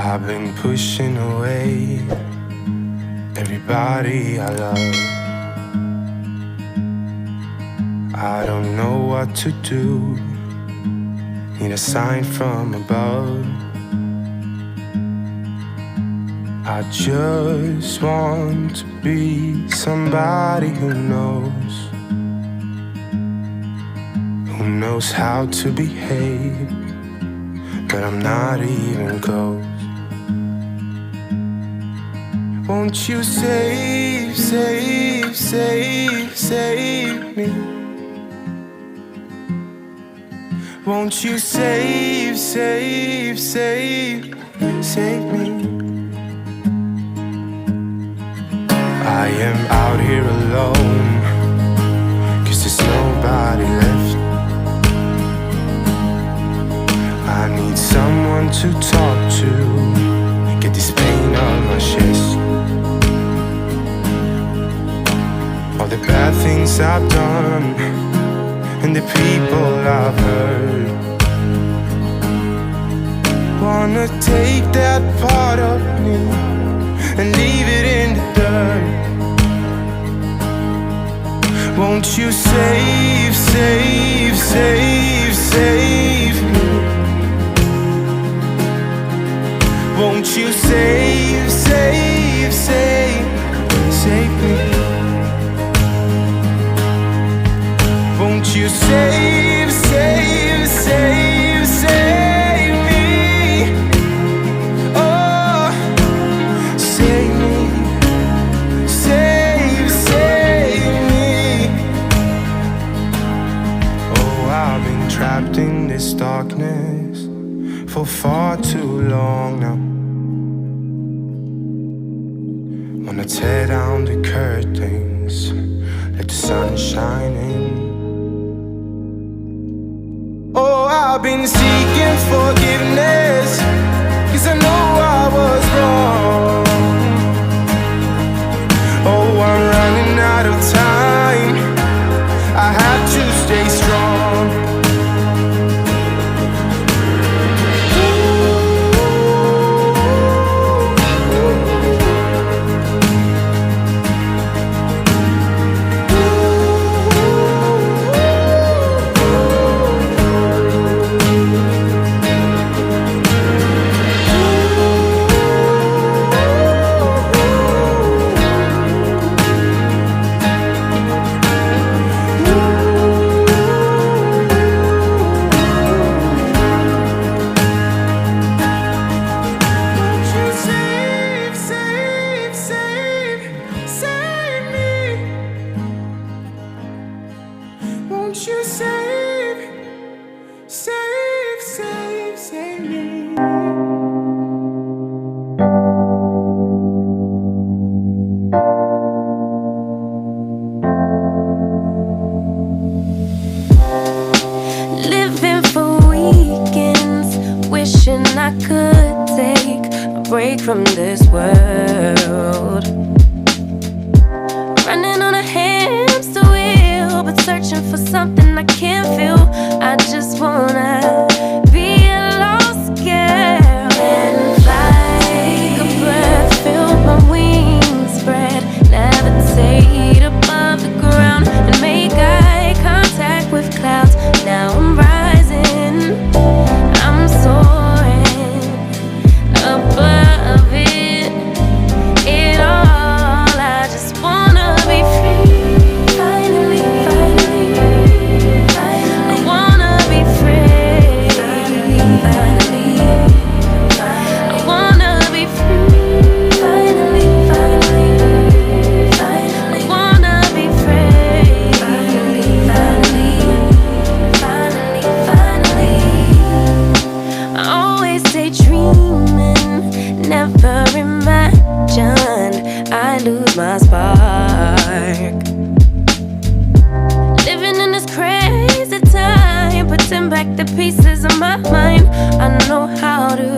I've been pushing away everybody I love. I don't know what to do, need a sign from above. I just want to be somebody who knows how to behave, but I'm not even close. Won't you save, save, save, save me? Won't you save, save, save, save me? I am out here alone, 'cause there's nobody left. I need someone to talk to, get this pain on my chest. All the bad things I've done and the people I've hurt, wanna take that part of me and leave it in the dirt. Won't you save, save, save, save me? Won't you save, save, save, save me? Won't you save, save, save, save me? Oh, save me, save, save me. Oh, I've been trapped in this darkness for far too long now. Wanna tear down the curtains, let the sun shine in. Oh, I've been seeking forgiveness, 'cause I know I was wrong. Oh, I'm running out of time, I have to stay strong. Won't you save, save, save, save me? Living for weekends, wishing I could take a break from this world. Running on a hamster wheel, but searching for something I can't feel. I just wanna be a lost girl and fly. Take a breath, feel my wings spread, levitate above the ground and make eye contact with clouds. Now I'm rising, I'm soaring above it all. I just wanna be free. Finally, finally, I wanna be free. Finally, I wanna be free. Finally, finally, I wanna be free. Finally, finally, finally. I always daydreaming, never imagined I lose my spark. Living in this crazy time, putting back the pieces of my mind. I know how to